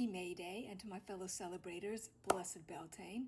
Happy May Day, and to my fellow celebrators, Blessed Beltane.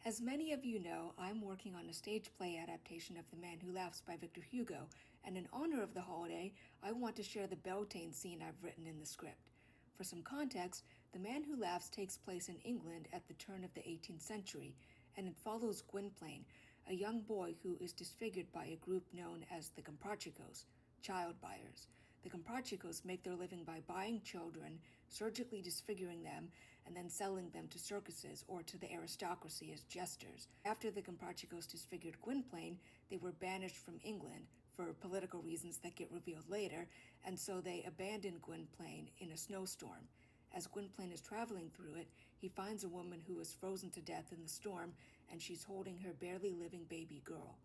As many of you know, I'm working on a stage play adaptation of The Man Who Laughs by Victor Hugo, and in honor of the holiday, I want to share the Beltane scene I've written in the script. For some context, The Man Who Laughs takes place in England at the turn of the 18th century, and it follows Gwynplaine, a young boy who is disfigured by a group known as the Comprachicos, child buyers. The Comprachicos make their living by buying children, surgically disfiguring them, and then selling them to circuses or to the aristocracy as jesters. After the Comprachicos disfigured Gwynplaine, they were banished from England for political reasons that get revealed later, and so they abandoned Gwynplaine in a snowstorm. As Gwynplaine is traveling through it, he finds a woman who is frozen to death in the storm, and she's holding her barely living baby girl.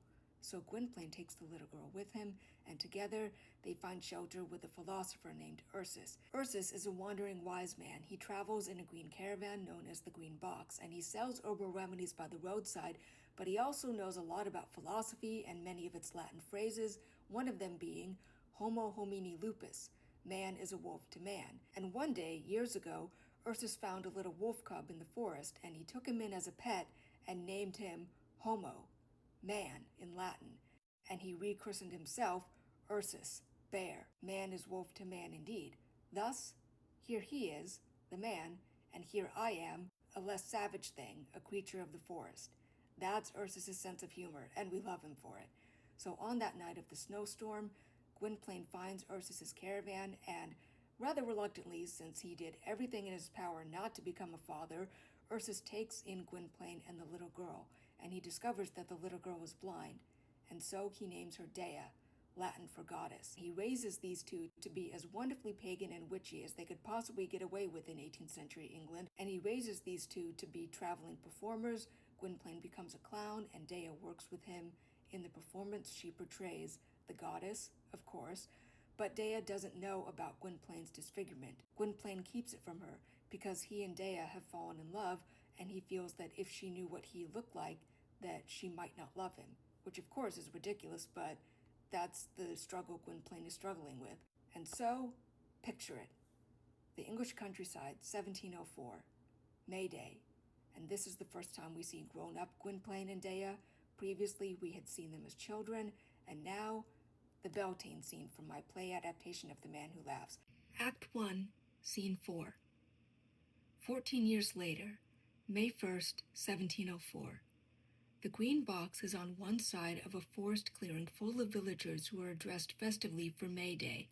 So Gwynplaine takes the little girl with him, and together they find shelter with a philosopher named Ursus. Ursus is a wandering wise man. He travels in a green caravan known as the Green Box, and he sells herbal remedies by the roadside, but he also knows a lot about philosophy and many of its Latin phrases, one of them being homo homini lupus, man is a wolf to man. And one day, years ago, Ursus found a little wolf cub in the forest, and he took him in as a pet and named him Homo, man in Latin, and he rechristened himself Ursus, bear. Man is wolf to man indeed. Thus, here he is, the man, and here I am, a less savage thing, a creature of the forest. That's Ursus's sense of humor, and we love him for it. So on that night of the snowstorm, Gwynplaine finds Ursus's caravan, and rather reluctantly, since he did everything in his power not to become a father, Ursus takes in Gwynplaine and the little girl, and he discovers that the little girl is blind, and so he names her Dea, Latin for goddess. He raises these two to be as wonderfully pagan and witchy as they could possibly get away with in 18th century England, and he raises these two to be traveling performers. Gwynplaine becomes a clown, and Dea works with him. In the performance, she portrays the goddess, of course, but Dea doesn't know about Gwynplaine's disfigurement. Gwynplaine keeps it from her because he and Dea have fallen in love, and he feels that if she knew what he looked like, that she might not love him, which of course is ridiculous, but that's the struggle Gwynplaine is struggling with. And so, picture it. The English countryside, 1704, May Day, and this is the first time we see grown-up Gwynplaine and Dea. Previously, we had seen them as children, and now, the Beltane scene from my play adaptation of The Man Who Laughs. Act 1, Scene 4. 14 years later, May 1st, 1704. The Green Box is on one side of a forest clearing full of villagers who are dressed festively for May Day.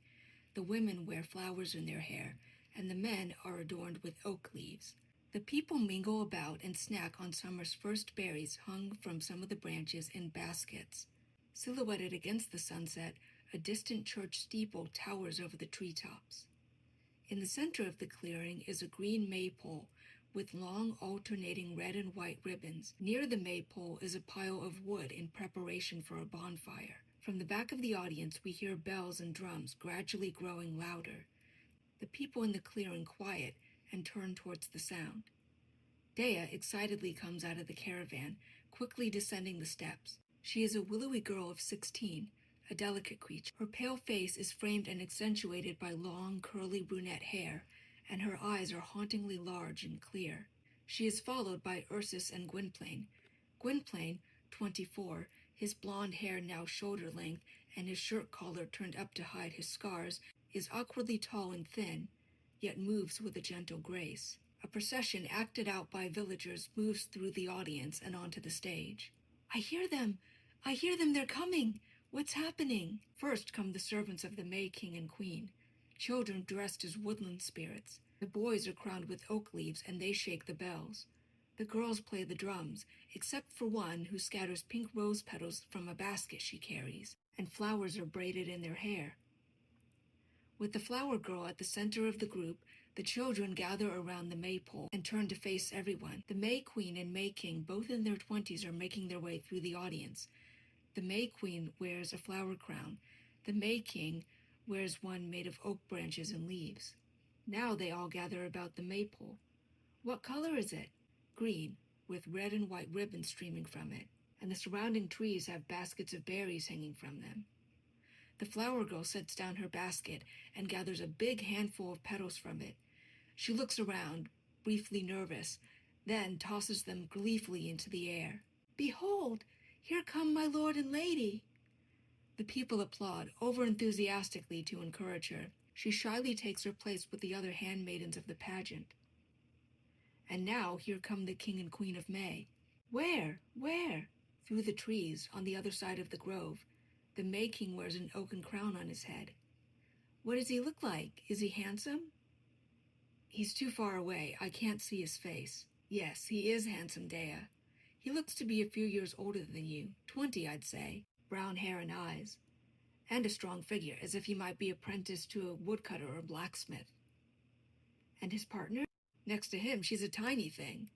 The women wear flowers in their hair, and the men are adorned with oak leaves. The people mingle about and snack on summer's first berries hung from some of the branches in baskets. Silhouetted against the sunset, a distant church steeple towers over the treetops. In the center of the clearing is a green maypole with long alternating red and white ribbons. Near the maypole is a pile of wood in preparation for a bonfire. From the back of the audience, we hear bells and drums gradually growing louder. The people in the clearing quiet and turn towards the sound. Dea excitedly comes out of the caravan, quickly descending the steps. She is a willowy girl of 16, a delicate creature. Her pale face is framed and accentuated by long, curly brunette hair, and her eyes are hauntingly large and clear. She is followed by Ursus and Gwynplaine. Gwynplaine, 24, his blonde hair now shoulder-length and his shirt collar turned up to hide his scars, is awkwardly tall and thin, yet moves with a gentle grace. A procession acted out by villagers moves through the audience and onto the stage. I hear them, they're coming! What's happening? First come the servants of the May King and Queen, children dressed as woodland spirits. The boys are crowned with oak leaves and they shake the bells. The girls play the drums, except for one who scatters pink rose petals from a basket she carries, and flowers are braided in their hair. With the flower girl at the center of the group, the children gather around the maypole and turn to face everyone. The May Queen and May King, both in their 20s, are making their way through the audience. The May Queen wears a flower crown. The May King wears one made of oak branches and leaves. Now they all gather about the maypole. What color is it? Green, with red and white ribbons streaming from it, and the surrounding trees have baskets of berries hanging from them. The flower girl sets down her basket and gathers a big handful of petals from it. She looks around, briefly nervous, then tosses them gleefully into the air. "Behold, here come my lord and lady!" The people applaud, over-enthusiastically to encourage her. She shyly takes her place with the other handmaidens of the pageant. And now here come the king and queen of May. Where? Where? Through the trees, on the other side of the grove, the May King wears an oaken crown on his head. What does he look like? Is he handsome? He's too far away. I can't see his face. Yes, he is handsome, Dea. He looks to be a few years older than you, 20, I'd say, brown hair and eyes, and a strong figure, as if he might be apprenticed to a woodcutter or blacksmith. And his partner? Next to him, she's a tiny thing.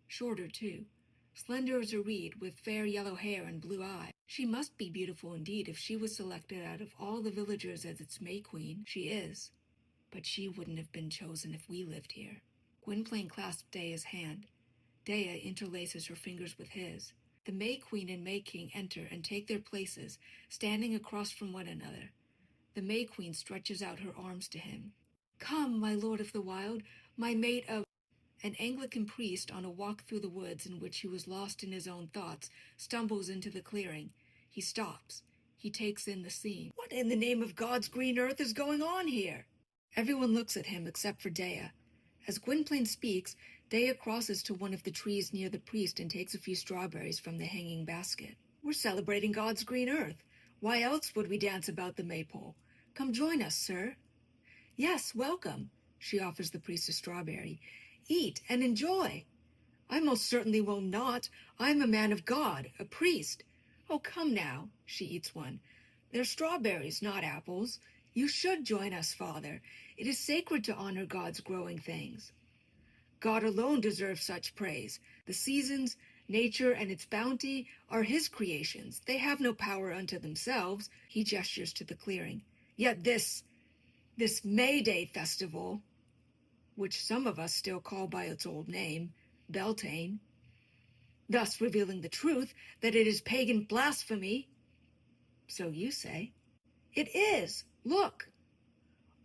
Shorter, too. Slender as a reed, with fair yellow hair and blue eyes. She must be beautiful indeed if she was selected out of all the villagers as its May Queen. She is. But she wouldn't have been chosen if we lived here. Gwynplaine clasped Dea's hand. Dea interlaces her fingers with his. The May Queen and May King enter and take their places, standing across from one another. The May Queen stretches out her arms to him. "Come, my lord of the wild, my mate of—" An Anglican priest on a walk through the woods in which he was lost in his own thoughts stumbles into the clearing. He stops. He takes in the scene. What in the name of God's green earth is going on here? Everyone looks at him except for Dea. As Gwynplaine speaks, Dea crosses to one of the trees near the priest and takes a few strawberries from the hanging basket. "We're celebrating God's green earth. Why else would we dance about the maypole? Come join us, sir." "Yes, welcome." She offers the priest a strawberry. "Eat and enjoy." "I most certainly will not. I'm a man of God, a priest." "Oh, come now." She eats one. "They're strawberries, not apples. You should join us, Father. It is sacred to honor God's growing things. God alone deserves such praise. The seasons, nature, and its bounty are his creations. They have no power unto themselves." He gestures to the clearing. "Yet this May Day festival, which some of us still call by its old name, Beltane, thus revealing the truth that it is pagan blasphemy." "So you say." "It is. Look."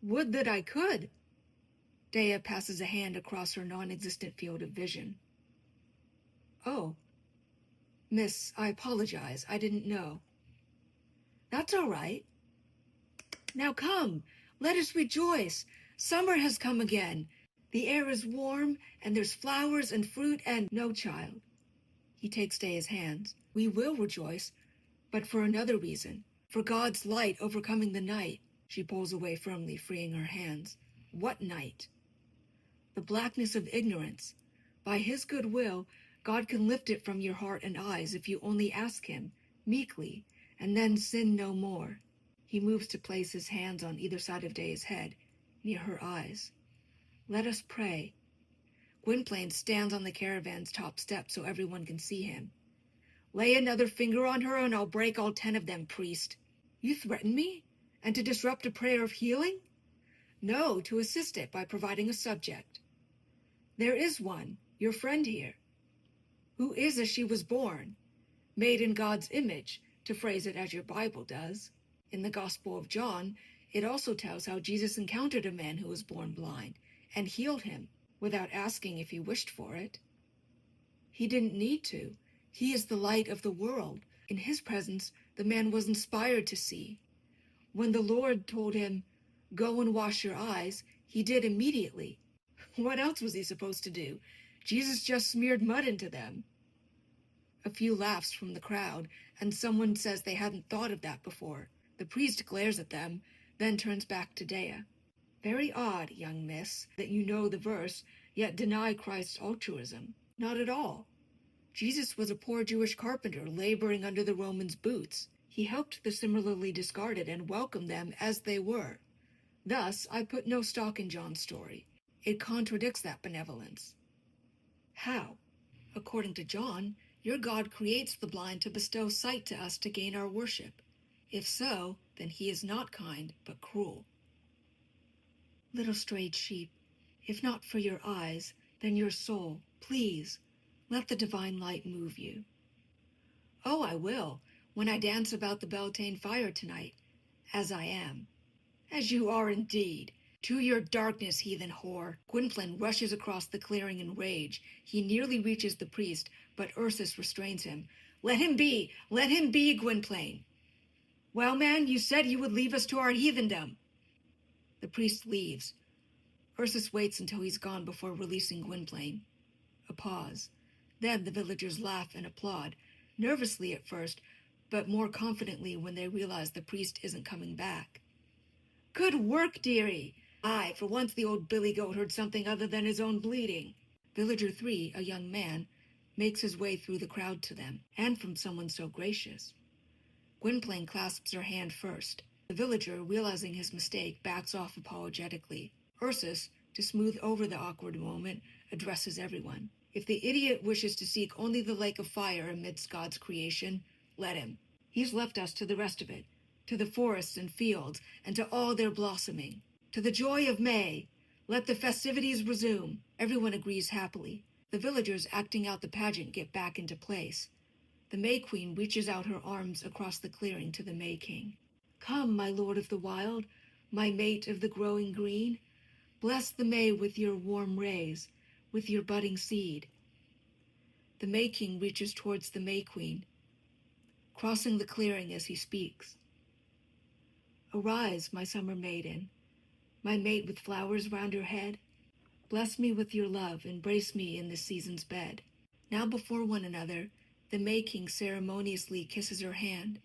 "Would that I could." Dea passes a hand across her non-existent field of vision. "Oh, miss, I apologize. I didn't know." "That's all right. Now come, let us rejoice. Summer has come again. The air is warm, and there's flowers and fruit and—" "No, child." He takes Dea's hands. "We will rejoice, but for another reason. For God's light overcoming the night." She pulls away firmly, freeing her hands. "What night?" "The blackness of ignorance. By his good will, God can lift it from your heart and eyes if you only ask him, meekly, and then sin no more." He moves to place his hands on either side of Dea's head, near her eyes. "Let us pray." Gwynplaine stands on the caravan's top step so everyone can see him. "Lay another finger on her and I'll break all 10 of them, priest." "You threaten me? And to disrupt a prayer of healing?" "No, to assist it by providing a subject. There is one, your friend here, who is as she was born, made in God's image, to phrase it as your Bible does. In the Gospel of John, it also tells how Jesus encountered a man who was born blind and healed him without asking if he wished for it. He didn't need to. He is the light of the world. In his presence, the man was inspired to see. When the Lord told him, 'Go and wash your eyes,' he did immediately. What else was he supposed to do? Jesus just smeared mud into them." A few laughs from the crowd, and someone says they hadn't thought of that before. The priest glares at them, then turns back to Dea. "Very odd, young miss, that you know the verse, yet deny Christ's altruism. Not at all. Jesus was a poor Jewish carpenter laboring under the Romans' boots. He helped the similarly discarded and welcomed them as they were. Thus, I put no stock in John's story. It contradicts that benevolence." "How?" "According to John, your God creates the blind to bestow sight to us to gain our worship. If so, then he is not kind, but cruel." "Little strayed sheep, if not for your eyes, then your soul, please, let the divine light move you." "Oh, I will, when I dance about the Beltane fire tonight, as I am." "As you are indeed. To your darkness, heathen whore! Gwynplaine rushes across the clearing in rage. He nearly reaches the priest, but Ursus restrains him. Let him be! Let him be, Gwynplaine! Well, man, you said you would leave us to our heathendom. The priest leaves. Ursus waits until he's gone before releasing Gwynplaine. A pause. Then the villagers laugh and applaud, nervously at first, but more confidently when they realize the priest isn't coming back. Good work, dearie! Aye, for once the old billy goat heard something other than his own bleating. Villager 3, a young man, makes his way through the crowd to them, and from someone so gracious. Gwynplaine clasps her hand first. The villager, realizing his mistake, backs off apologetically. Ursus, to smooth over the awkward moment, addresses everyone. If the idiot wishes to seek only the lake of fire amidst God's creation, let him. He's left us to the rest of it, to the forests and fields, and to all their blossoming. To the joy of May, let the festivities resume. Everyone agrees happily. The villagers acting out the pageant get back into place. The May Queen reaches out her arms across the clearing to the May King. Come, my lord of the wild, my mate of the growing green. Bless the May with your warm rays, with your budding seed. The May King reaches towards the May Queen, crossing the clearing as he speaks. Arise, my summer maiden, my mate with flowers round her head. Bless me with your love, embrace me in this season's bed. Now before one another, the May King ceremoniously kisses her hand.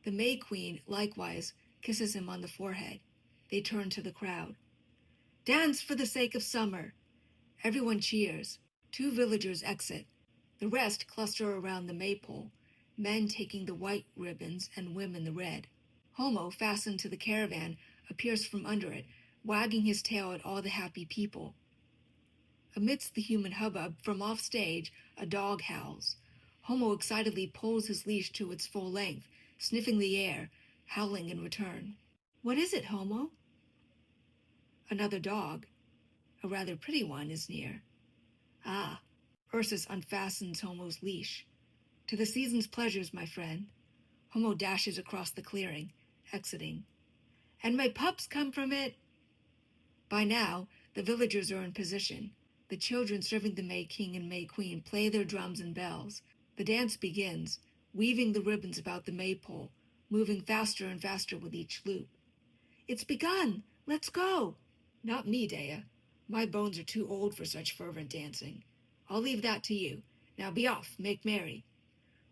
The May Queen, likewise, kisses him on the forehead. They turn to the crowd. Dance for the sake of summer! Everyone cheers. 2 villagers exit. The rest cluster around the maypole, men taking the white ribbons and women the red. Homo, fastened to the caravan, appears from under it, wagging his tail at all the happy people. Amidst the human hubbub, from off stage, a dog howls. Homo excitedly pulls his leash to its full length, sniffing the air, howling in return. What is it, Homo? Another dog, a rather pretty one, is near. Ah, Ursus unfastens Homo's leash. To the season's pleasures, my friend. Homo dashes across the clearing, exiting. And my pups come from it. By now, the villagers are in position. The children serving the May King and May Queen play their drums and bells. The dance begins, weaving the ribbons about the maypole, moving faster and faster with each loop. It's begun! Let's go! Not me, Dea. My bones are too old for such fervent dancing. I'll leave that to you. Now be off, make merry.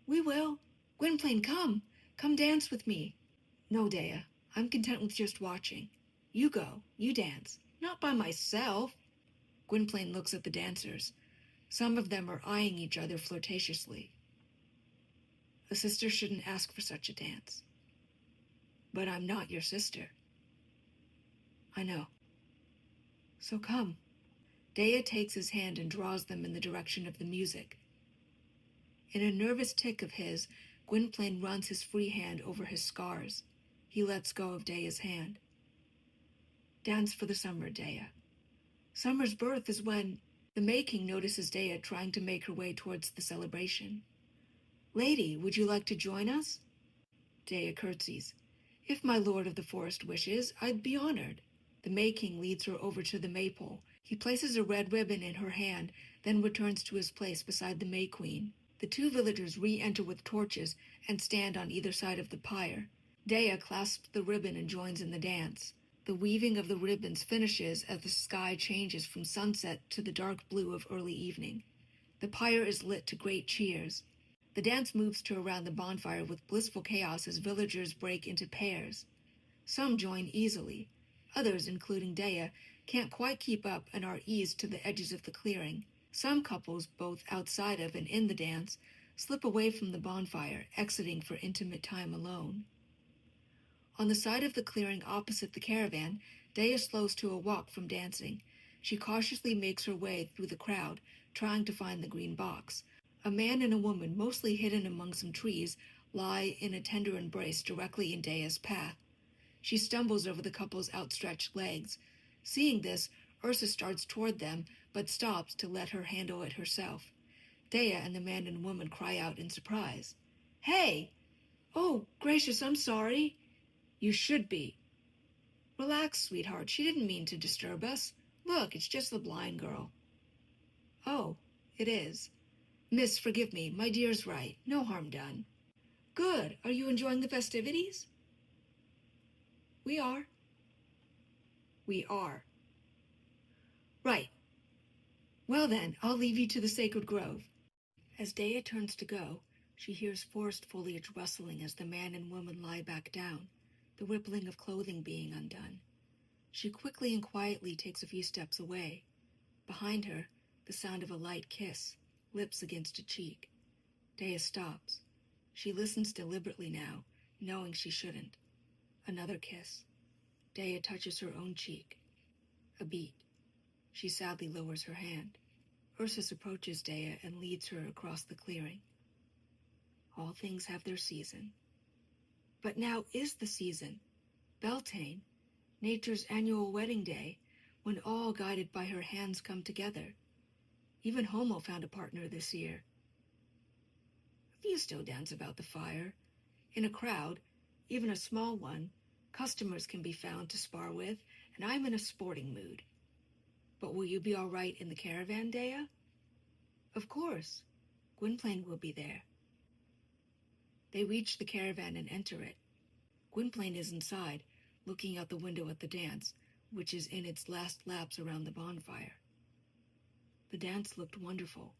We will. Gwynplaine, come. Come dance with me. No, Dea. I'm content with just watching. You go. You dance. Not by myself. Gwynplaine looks at the dancers. Some of them are eyeing each other flirtatiously. A sister shouldn't ask for such a dance. But I'm not your sister. I know. So come. Dea takes his hand and draws them in the direction of the music. In a nervous tick of his, Gwynplaine runs his free hand over his scars. He lets go of Dea's hand. Dance for the summer, Dea. Summer's birth is when the May King notices Dea trying to make her way towards the celebration. Lady, would you like to join us? Dea curtsies. If my lord of the forest wishes, I'd be honored. The May King leads her over to the maypole. He places a red ribbon in her hand, then returns to his place beside the May Queen. The 2 villagers re-enter with torches and stand on either side of the pyre. Dea clasps the ribbon and joins in the dance. The weaving of the ribbons finishes as the sky changes from sunset to the dark blue of early evening. The pyre is lit to great cheers. The dance moves to around the bonfire with blissful chaos as villagers break into pairs. Some join easily. Others, including Dea, can't quite keep up and are eased to the edges of the clearing. Some couples, both outside of and in the dance, slip away from the bonfire, exiting for intimate time alone. On the side of the clearing opposite the caravan, Dea slows to a walk from dancing. She cautiously makes her way through the crowd, trying to find the green box. A man and a woman, mostly hidden among some trees, lie in a tender embrace directly in Dea's path. She stumbles over the couple's outstretched legs. Seeing this, Ursa starts toward them, but stops to let her handle it herself. Dea and the man and woman cry out in surprise. Hey! Oh, gracious, I'm sorry. You should be. Relax, sweetheart. She didn't mean to disturb us. Look, it's just the blind girl. Oh, it is. Miss, forgive me. My dear's right. No harm done. Good. Are you enjoying the festivities? We are. We are. Right. Well then, I'll leave you to the sacred grove. As Dea turns to go, she hears forest foliage rustling as the man and woman lie back down, the rippling of clothing being undone. She quickly and quietly takes a few steps away. Behind her, the sound of a light kiss, lips against a cheek. Dea stops. She listens deliberately now, knowing she shouldn't. Another kiss. Dea touches her own cheek. A beat. She sadly lowers her hand. Ursus approaches Dea and leads her across the clearing. All things have their season. But now is the season. Beltane, nature's annual wedding day, when all guided by her hands come together. Even Homo found a partner this year. A few still dance about the fire. In a crowd, even a small one, customers can be found to spar with, and I'm in a sporting mood. But will you be all right in the caravan, Dea? Of course. Gwynplaine will be there. They reach the caravan and enter it. Gwynplaine is inside, looking out the window at the dance, which is in its last laps around the bonfire. The dance looked wonderful.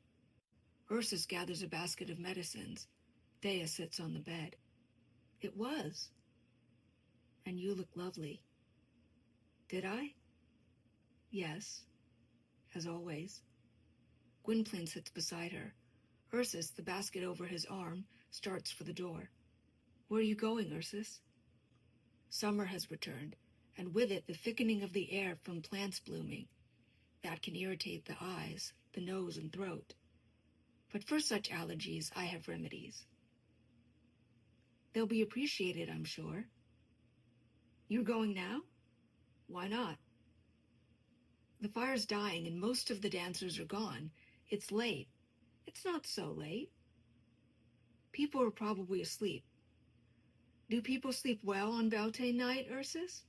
Ursus gathers a basket of medicines. Dea sits on the bed. It was. And you look lovely. Did I? Yes, as always. Gwynplaine sits beside her. Ursus, the basket over his arm, starts for the door. Where are you going, Ursus? Summer has returned, and with it the thickening of the air from plants blooming. That can irritate the eyes, the nose, and throat. But for such allergies, I have remedies. They'll be appreciated, I'm sure. You're going now? Why not? The fire's dying and most of the dancers are gone. It's late. It's not so late. People are probably asleep. Do people sleep well on Beltane night, Ursus?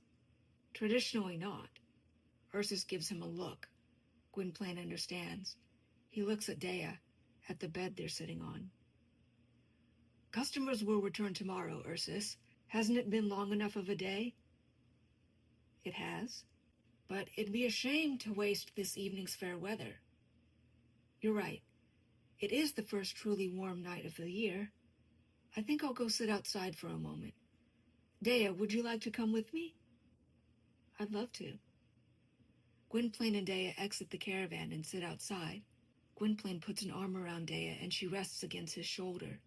Traditionally not. Ursus gives him a look. Gwynplaine understands. He looks at Dea, at the bed they're sitting on. Customers will return tomorrow, Ursus. Hasn't it been long enough of a day? It has. But it'd be a shame to waste this evening's fair weather. You're right. It is the first truly warm night of the year. I think I'll go sit outside for a moment. Dea, would you like to come with me? I'd love to. Gwynplaine and Dea exit the caravan and sit outside. Gwynplaine puts an arm around Dea and she rests against his shoulder.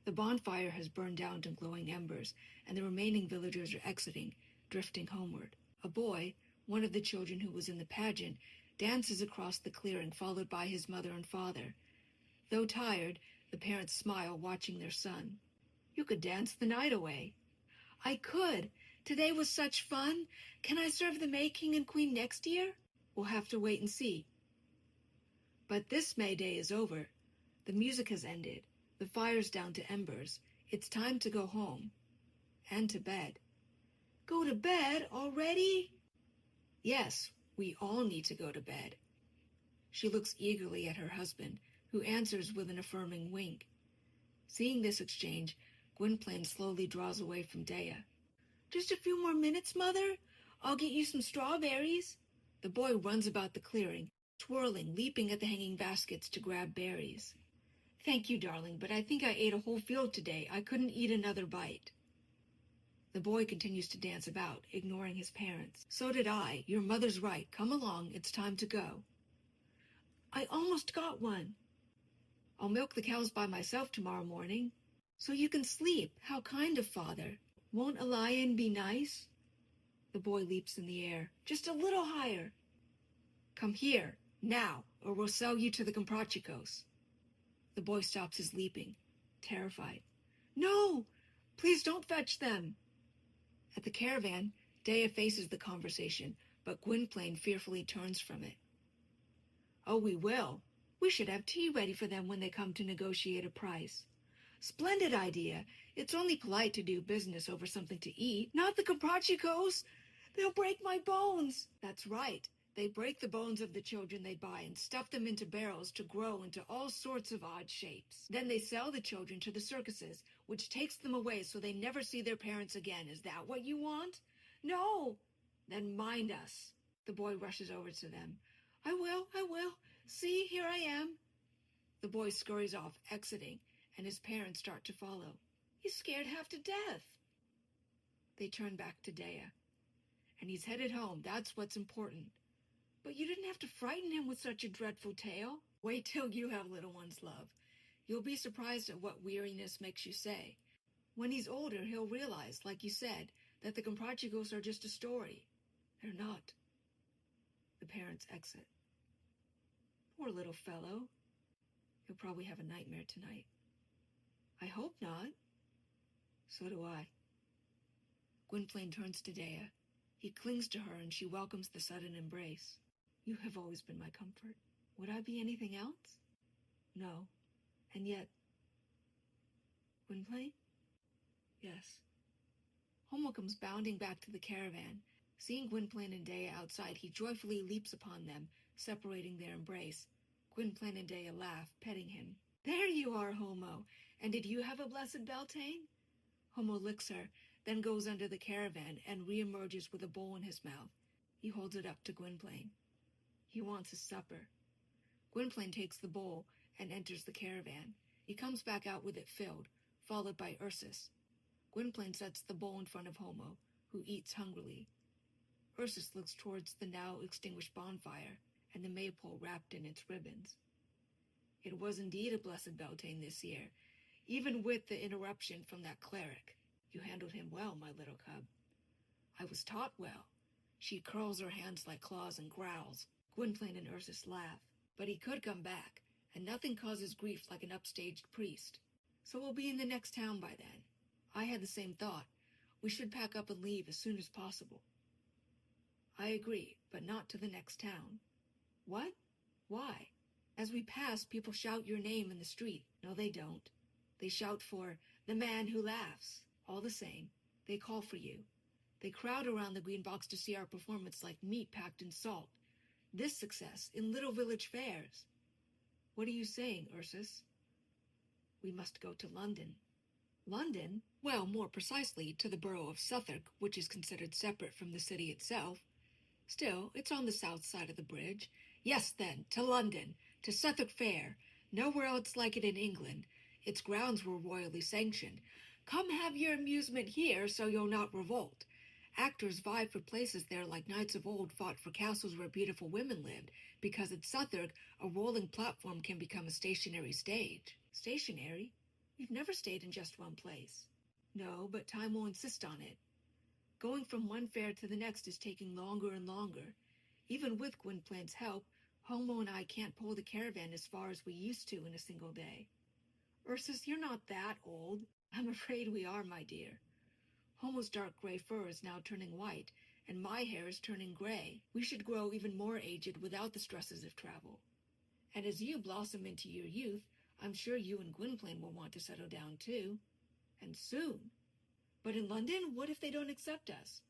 The bonfire has burned down to glowing embers, and the remaining villagers are exiting, drifting homeward. A boy, one of the children who was in the pageant, dances across the clearing, followed by his mother and father. Though tired, the parents smile, watching their son. You could dance the night away. I could. Today was such fun. Can I serve the May King and Queen next year? We'll have to wait and see. But this May Day is over. The music has ended. The fire's down to embers. It's time to go home. And to bed. Go to bed already? Yes, we all need to go to bed. She looks eagerly at her husband, who answers with an affirming wink. Seeing this exchange, Gwynplaine slowly draws away from Dea. Just a few more minutes, Mother? I'll get you some strawberries. The boy runs about the clearing, twirling, leaping at the hanging baskets to grab berries. Thank you, darling, but I think I ate a whole field today. I couldn't eat another bite. The boy continues to dance about, ignoring his parents. So did I. Your mother's right. Come along. It's time to go. I almost got one. I'll milk the cows by myself tomorrow morning. So you can sleep. How kind of father. Won't a lion be nice? The boy leaps in the air. Just a little higher. Come here, now, or we'll sell you to the Comprachicos. The boy stops his leaping, terrified. No! Please don't fetch them! At the caravan, Dea faces the conversation, but Gwynplaine fearfully turns from it. Oh, we will. We should have tea ready for them when they come to negotiate a price. Splendid idea. It's only polite to do business over something to eat. Not the Comprachicos. They'll break my bones. That's right. They break the bones of the children they buy and stuff them into barrels to grow into all sorts of odd shapes. Then they sell the children to the circuses, which takes them away so they never see their parents again. Is that what you want? No. Then mind us. The boy rushes over to them. I will. See, here I am. The boy scurries off, exiting, and his parents start to follow. He's scared half to death. They turn back to Dea. And he's headed home. That's what's important. But you didn't have to frighten him with such a dreadful tale. Wait till you have little ones, love. You'll be surprised at what weariness makes you say. When he's older, he'll realize, like you said, that the Comprachicos are just a story. They're not. The parents exit. Poor little fellow. He'll probably have a nightmare tonight. I hope not. So do I. Gwynplaine turns to Dea. He clings to her and she welcomes the sudden embrace. You have always been my comfort. Would I be anything else? No. And yet... Gwynplaine? Yes. Homo comes bounding back to the caravan. Seeing Gwynplaine and Dea outside, he joyfully leaps upon them, separating their embrace. Gwynplaine and Dea laugh, petting him. There you are, Homo. And did you have a blessed Beltane? Homo licks her, then goes under the caravan and reemerges with a bowl in his mouth. He holds it up to Gwynplaine. He wants his supper. Gwynplaine takes the bowl and enters the caravan. He comes back out with it filled, followed by Ursus. Gwynplaine sets the bowl in front of Homo, who eats hungrily. Ursus looks towards the now extinguished bonfire and the maypole wrapped in its ribbons. It was indeed a blessed Beltane this year, even with the interruption from that cleric. You handled him well, my little cub. I was taught well. She curls her hands like claws and growls. Gwynplaine and Ursus laugh. But he could come back, and nothing causes grief like an upstaged priest. So we'll be in the next town by then. I had the same thought. We should pack up and leave as soon as possible. I agree, but not to the next town. What? Why? As we pass, people shout your name in the street. No, they don't. They shout for the man who laughs. All the same, they call for you. They crowd around the green box to see our performance like meat packed in salt. This success in little village fairs. What are you saying, Ursus? We must go to London. London? Well, more precisely, to the borough of Southwark, which is considered separate from the city itself. Still, it's on the south side of the bridge. Yes, then, to London, to Southwark Fair. Nowhere else like it in England. Its grounds were royally sanctioned. Come have your amusement here so you'll not revolt. Actors vie for places there like knights of old fought for castles where beautiful women lived, because at Southwark a rolling platform can become a stationary stage. Stationary? We've never stayed in just one place. No, but time will insist on it. Going from one fair to the next is taking longer and longer. Even with Gwynplaine's help, Homo and I can't pull the caravan as far as we used to in a single day. Ursus, you're not that old. I'm afraid we are, my dear. Homo's dark gray fur is now turning white, and my hair is turning gray. We should grow even more aged without the stresses of travel. And as you blossom into your youth, I'm sure you and Gwynplaine will want to settle down too. And soon. But in London, what if they don't accept us?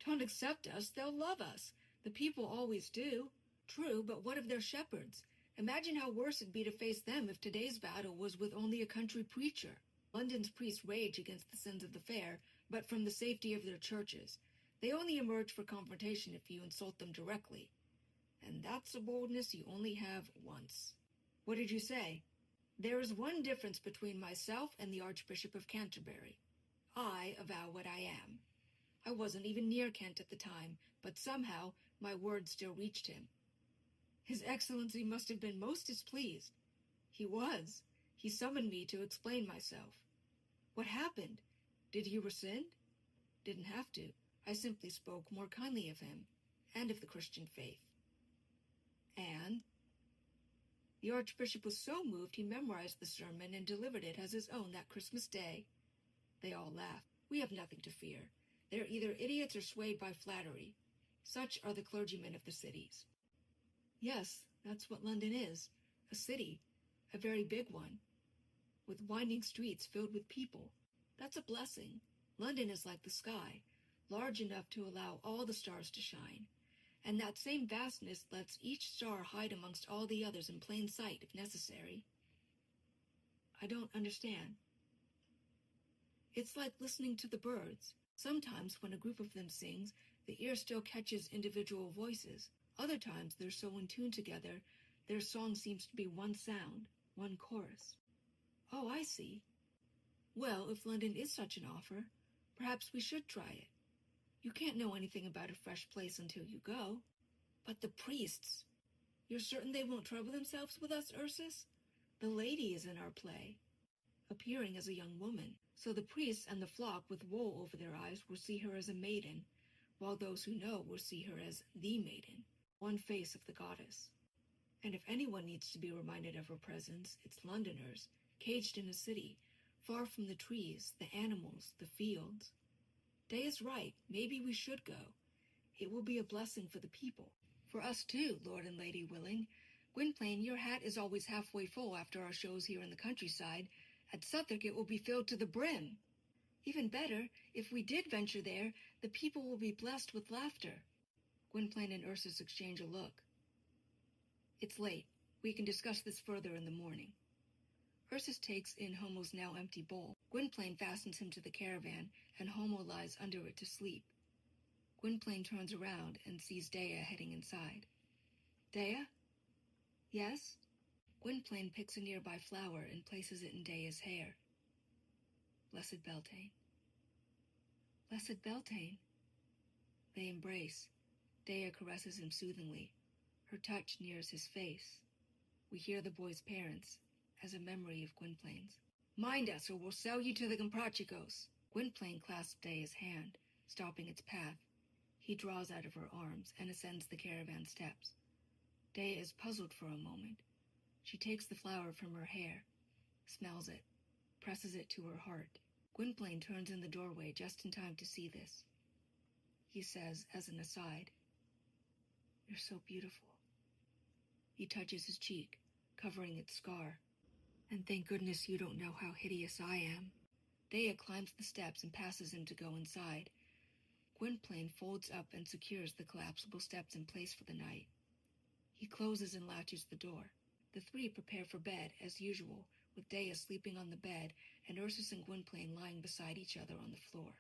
Don't accept us, they'll love us. The people always do. True, but what of their shepherds? Imagine how worse it'd be to face them if today's battle was with only a country preacher. London's priests rage against the sins of the fair, but from the safety of their churches. They only emerge for confrontation if you insult them directly. And that's a boldness you only have once. What did you say? There is one difference between myself and the Archbishop of Canterbury. I avow what I am. I wasn't even near Kent at the time, but somehow my words still reached him. His Excellency must have been most displeased. He was. He summoned me to explain myself. What happened? Did he rescind? Didn't have to. I simply spoke more kindly of him, and of the Christian faith. And? The Archbishop was so moved he memorized the sermon and delivered it as his own that Christmas Day. They all laughed. We have nothing to fear. They're either idiots or swayed by flattery. Such are the clergymen of the cities. Yes, that's what London is. A city. A very big one. With winding streets filled with people. That's a blessing. London is like the sky. large enough to allow all the stars to shine. And that same vastness lets each star hide amongst all the others in plain sight if necessary. I don't understand. It's like listening to the birds. Sometimes when a group of them sings, the ear still catches individual voices. Other times they're so in tune together, their song seems to be one sound, one chorus. Oh, I see. Well, if London is such an offer, perhaps we should try it. You can't know anything about a fresh place until you go. But the priests. You're certain they won't trouble themselves with us, Ursus? The lady is in our play, appearing as a young woman, so the priests and the flock with wool over their eyes will see her as a maiden, while those who know will see her as the maiden, one face of the goddess. And if anyone needs to be reminded of her presence, it's Londoners, caged in a city, far from the trees, the animals, the fields. Day is right. Maybe we should go. It will be a blessing for the people. For us too, Lord and Lady Willing. Gwynplaine, your hat is always halfway full after our shows here in the countryside. At Southwark it will be filled to the brim. Even better, if we did venture there, the people will be blessed with laughter. Gwynplaine and Ursus exchange a look. It's late. We can discuss this further in the morning. Ursus takes in Homo's now empty bowl. Gwynplaine fastens him to the caravan, and Homo lies under it to sleep. Gwynplaine turns around and sees Dea heading inside. Dea? Yes? Gwynplaine picks a nearby flower and places it in Dea's hair. Blessed Beltane. Blessed Beltane. They embrace. Dea caresses him soothingly. Her touch nears his face. We hear the boy's parents, as a memory of Gwynplaine's. Mind us, or we'll sell you to the Comprachicos. Gwynplaine clasps Dea's hand, stopping its path. He draws out of her arms and ascends the caravan steps. Dea is puzzled for a moment. She takes the flower from her hair, smells it, presses it to her heart. Gwynplaine turns in the doorway just in time to see this. He says, as an aside, "You're so beautiful." He touches his cheek, covering its scar. And thank goodness you don't know how hideous I am. Dea climbs the steps and passes him to go inside. Gwynplaine folds up and secures the collapsible steps in place for the night. He closes and latches the door. The three prepare for bed, as usual, with Dea sleeping on the bed and Ursus and Gwynplaine lying beside each other on the floor.